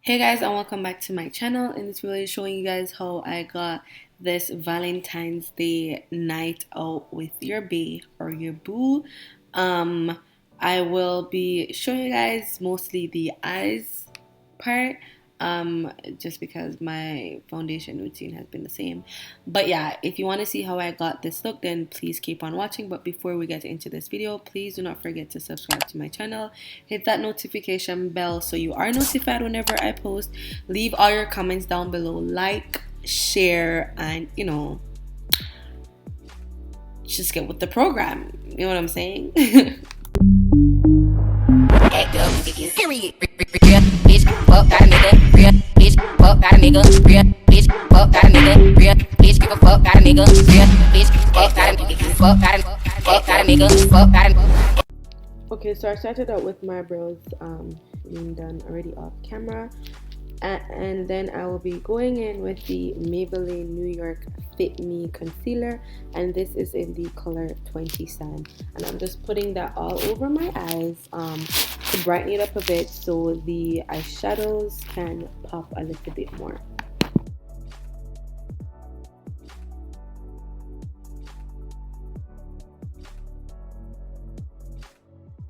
Hey guys, and welcome back to my channel. In this video, showing you guys how I got this Valentine's Day night out with your bae or your boo. I will be showing you guys mostly the eyes part, just because my foundation routine has been the same. But yeah, if you want to see how I got this look, then please keep on watching. But before we get into this video, please do not forget to subscribe to my channel, hit that notification bell so you are notified whenever I post. Leave all your comments down below, like, share, and just get with the program. You know what I'm saying? Act up, period. Real bitch, fuck got a nigga. Real bitch, fuck got a nigga. Real bitch, fuck got a nigga. Real bitch, give a fuck got a nigga. Real bitch, fuck got a nigga. Fuck got a nigga. Fuck got a nigga. Okay, so I started out with my brows being done already off camera. And then I will be going in with the Maybelline New York Fit Me concealer, and this is in the color 20 Sand, and I'm just putting that all over my eyes to brighten it up a bit so the eyeshadows can pop a little bit more.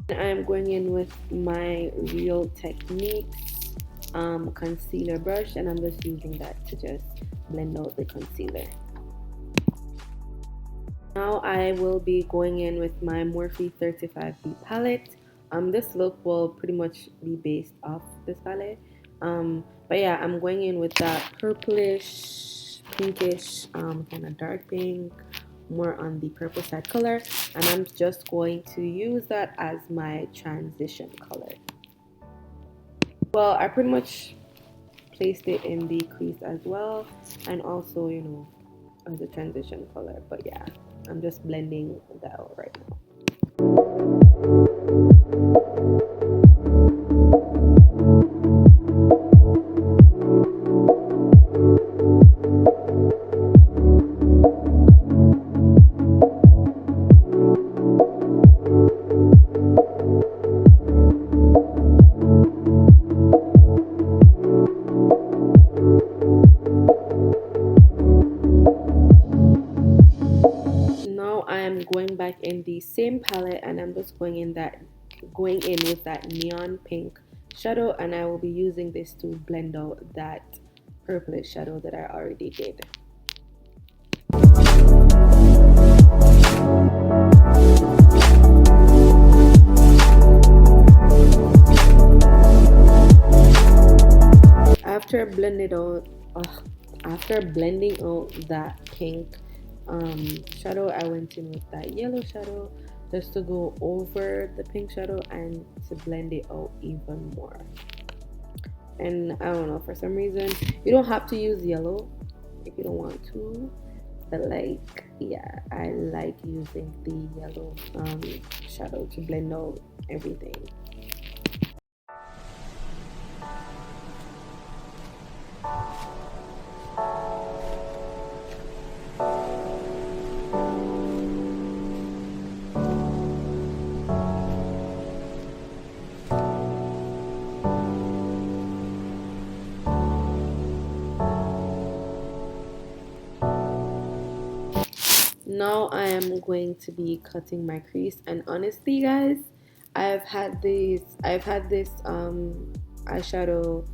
I'm going in with my Real Techniques concealer brush, and I'm just using that to just blend out the concealer. Now I will be going in with my Morphe 35B palette. This look will pretty much be based off this palette, but yeah, I'm going in with that purplish pinkish kind of dark pink, more on the purple side color, and I'm just going to use that as my transition color. Well, I pretty much placed it in the crease as well, and also, as a transition color. But yeah, I'm just blending that out right now. Going back in the same palette, and I'm just going in with that neon pink shadow, and I will be using this to blend out that purplish shadow that I already did. After blending out that pink shadow, I went in with that yellow shadow just to go over the pink shadow and to blend it out even more. And I don't know, for some reason you don't have to use yellow if you don't want to, but like, yeah, I like using the yellow shadow to blend out everything. Now I am going to be cutting my crease, and honestly guys, I've had this eyeshadow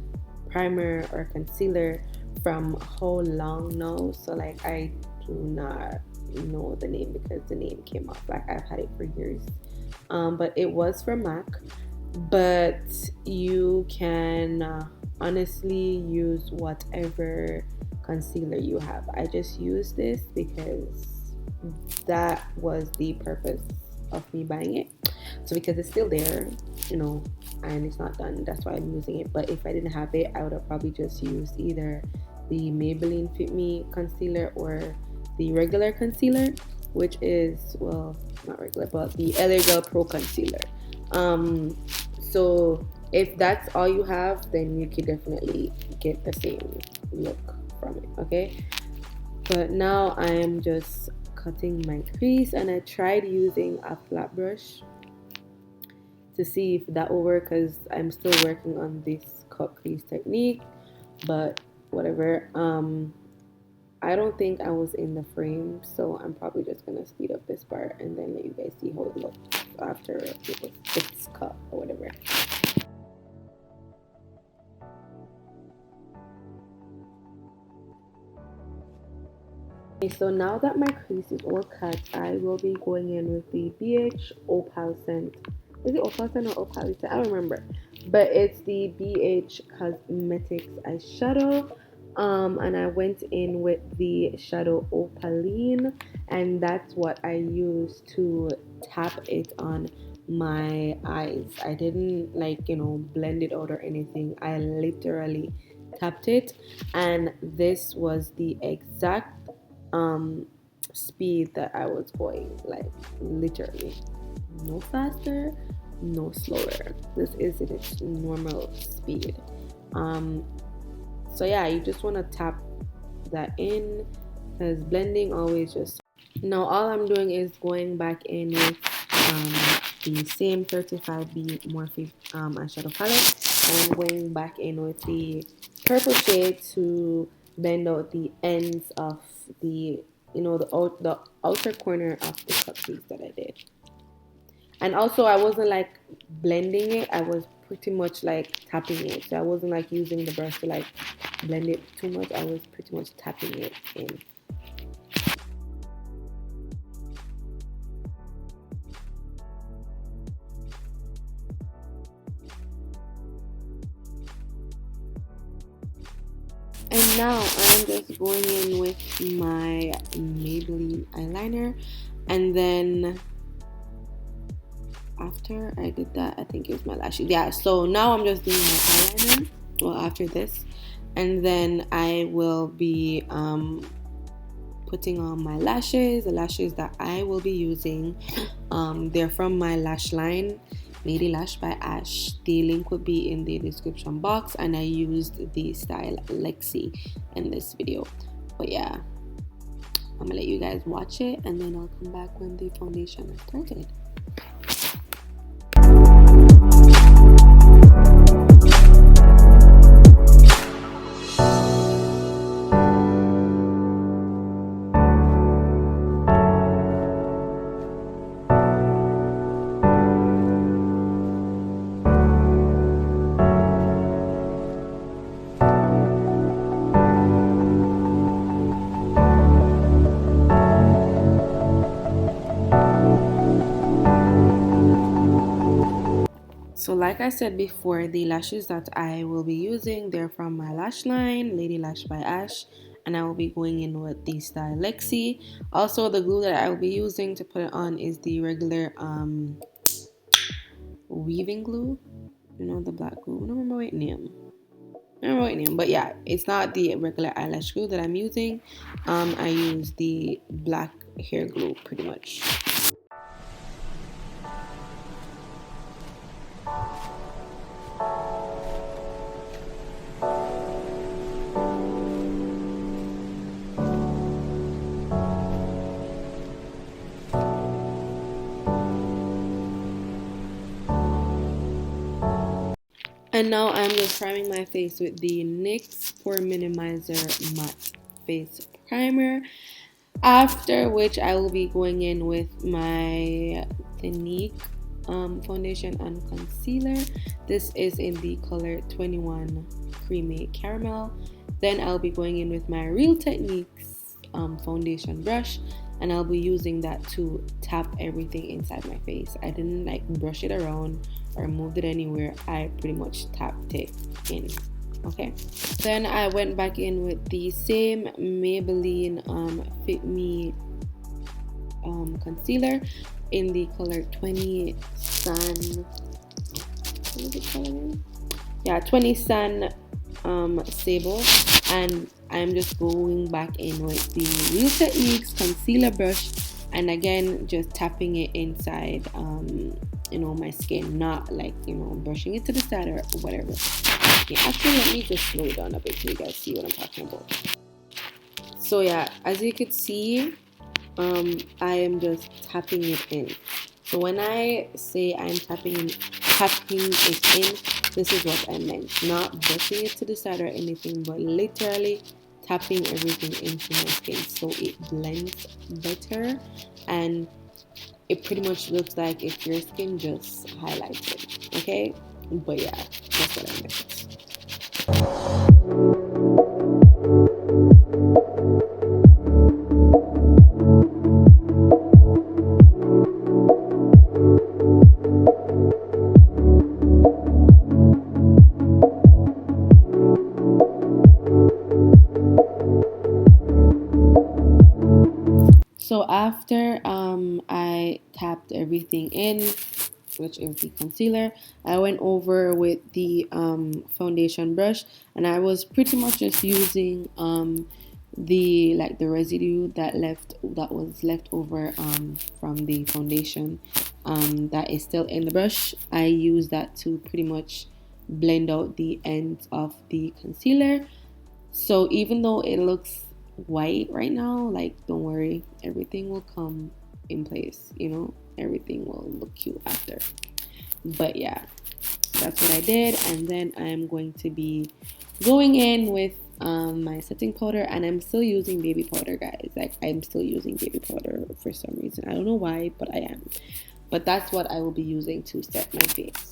primer or concealer from how long now, so like I do not know the name because the name came off, like I've had it for years, but it was from MAC. But you can honestly use whatever concealer you have. I just use this because that was the purpose of me buying it. So because it's still there, and it's not done, that's why I'm using it. But if I didn't have it, I would have probably just used either the Maybelline Fit Me concealer or the regular concealer, which is, well, not regular, but the LA Girl Pro concealer. So if that's all you have, then you can definitely get the same look from it, okay? But now I am just cutting my crease, and I tried using a flat brush to see if that will work, because I'm still working on this cut crease technique, but whatever. I don't think I was in the frame, so I'm probably just gonna speed up this part and then let you guys see how it looks after it's cut or whatever. Okay, so now that my crease is all cut, I will be going in with the BH Opal Scent. Is it Opal Scent or Opal Scent? I don't remember, but it's the BH Cosmetics eyeshadow. And I went in with the shadow Opaline, and that's what I used to tap it on my eyes. I didn't like, blend it out or anything. I literally tapped it, and this was the exact speed that I was going, like literally no faster, no slower. This is its normal speed. So yeah, you just want to tap that in, because blending always just. Now all I'm doing is going back in with the same 35B Morphe eyeshadow palette, and I'm going back in with the purple shade to blend out the ends of the the outer corner of the cut piece that I did. And also I wasn't like blending it, I was pretty much like tapping it. So I wasn't like using the brush to like blend it too much. I was pretty much tapping it in. And now I'm just going in with my Maybelline eyeliner, and then after I did that, I think it was my lashes. Yeah, so now I'm just doing my eyeliner, well, after this, and then I will be putting on my lashes, the lashes that I will be using. They're from my lash line, Lady Lash by Ash. The link will be in the description box, and I used the style Lexi in this video. But yeah, I'm gonna let you guys watch it, and then I'll come back when the foundation is started. So like I said before, the lashes that I will be using, they're from my lash line, Lady Lash by Ash, and I will be going in with the style Lexi. Also, the glue that I will be using to put it on is the regular weaving glue. You know, the black glue. I don't remember what name. But yeah, it's not the regular eyelash glue that I'm using. I use the black hair glue pretty much. And now I'm just priming my face with the NYX Pore Minimizer Matte Face Primer. After which I will be going in with my Clinique foundation and concealer. This is in the color 21 Creamy Caramel. Then I'll be going in with my Real Techniques foundation brush, and I'll be using that to tap everything inside my face. I didn't like brush it around or moved it anywhere. I pretty much tapped it in. Okay, then I went back in with the same Maybelline Fit Me concealer in the color 20 Sun. What is it called? Yeah, 20 Sun Sable, and I'm just going back in with the Real Techniques concealer brush, and again just tapping it inside my skin, not like brushing it to the side or whatever. Okay, actually let me just slow it down a bit so you guys see what I'm talking about. So yeah, as you could see, I am just tapping it in. So when I say I'm tapping it in, this is what I meant. Not brushing it to the side or anything, but literally tapping everything into my skin so it blends better, and it pretty much looks like if your skin just highlighted. Okay, but yeah, that's what I meant. So after I tapped everything in, which is the concealer, I went over with the foundation brush, and I was pretty much just using the residue that was left over from the foundation that is still in the brush. I use that to pretty much blend out the ends of the concealer. So even though it looks white right now, like, don't worry, everything will come in place, everything will look cute after. But yeah, that's what I did. And then I'm going to be going in with my setting powder, and I'm still using baby powder, guys. Like, I'm still using baby powder for some reason. I don't know why, but I am. But that's what I will be using to set my face.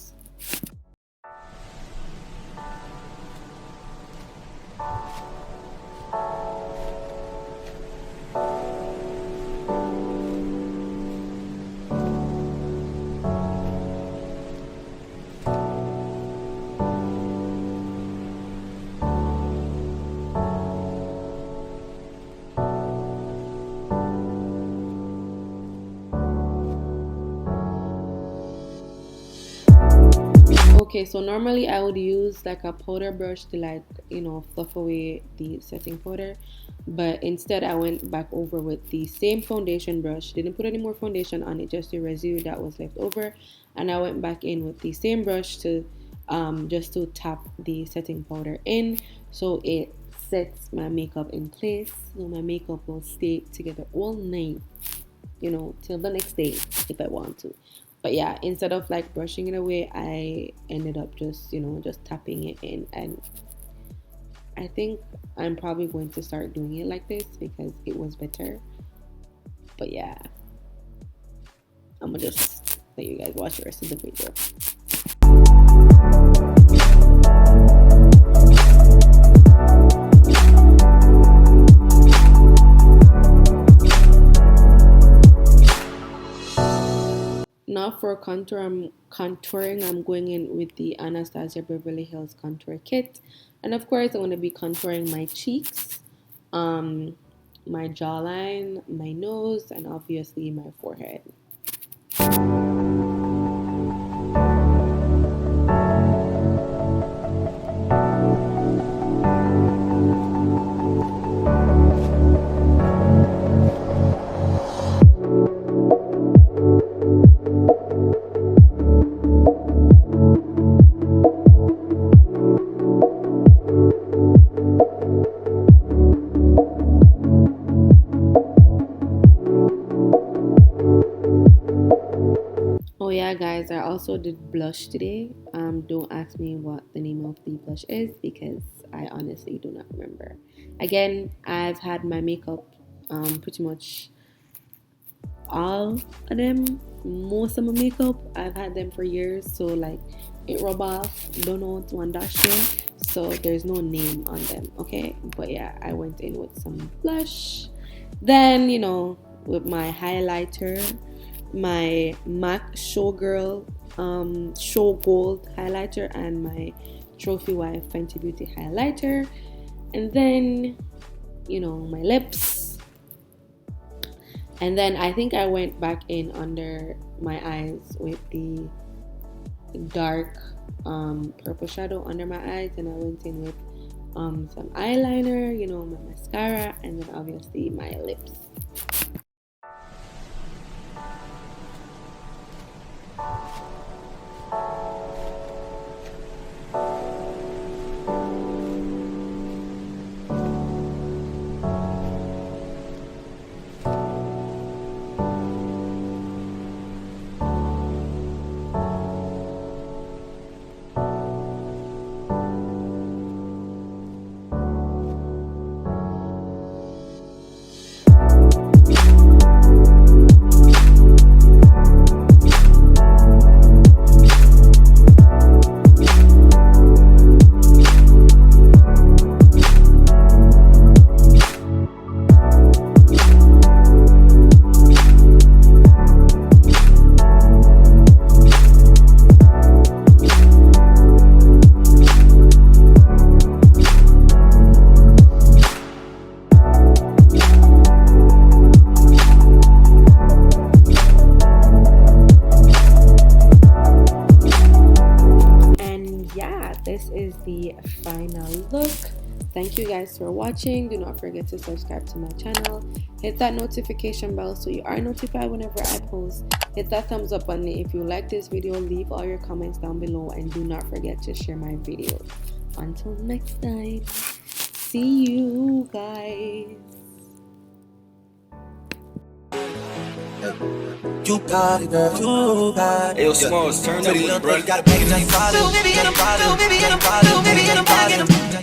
Okay, so normally I would use like a powder brush to, like, fluff away the setting powder, but instead I went back over with the same foundation brush. Didn't put any more foundation on it, just the residue that was left over, and I went back in with the same brush to just to tap the setting powder in so it sets my makeup in place, so my makeup will stay together all night, till the next day if I want to. But yeah, instead of like brushing it away, I ended up just tapping it in, and I think I'm probably going to start doing it like this because it was better. But yeah, I'm gonna just let you guys watch the rest of the video. Now for contouring, I'm going in with the Anastasia Beverly Hills Contour Kit. And of course, I'm going to be contouring my cheeks, my jawline, my nose, and obviously my forehead. Yeah, guys, I also did blush today. Don't ask me what the name of the blush is because I honestly do not remember. Again, I've had my makeup pretty much all of them, most of my makeup, I've had them for years, so like it rub off, don't know it's one dash there, so there's no name on them, okay? But yeah, I went in with some blush, then with my highlighter, my MAC Showgirl Show Gold highlighter, and my Trophy Wife Fenty Beauty highlighter, and then my lips, and then I think I went back in under my eyes with the dark purple shadow under my eyes, and I went in with some eyeliner, my mascara, and then obviously my lips. look. Thank you guys for watching. Do not forget to subscribe to my channel. Hit that notification bell so you are notified whenever I post. Hit that thumbs up button if you like this video. Leave all your comments down below and do not forget to share my videos. Until next time, see you guys. You got it, girl. You got it. Hey, yo, Smalls, turn up with it, bro. Got a package, now you follow. Little baby, and I'm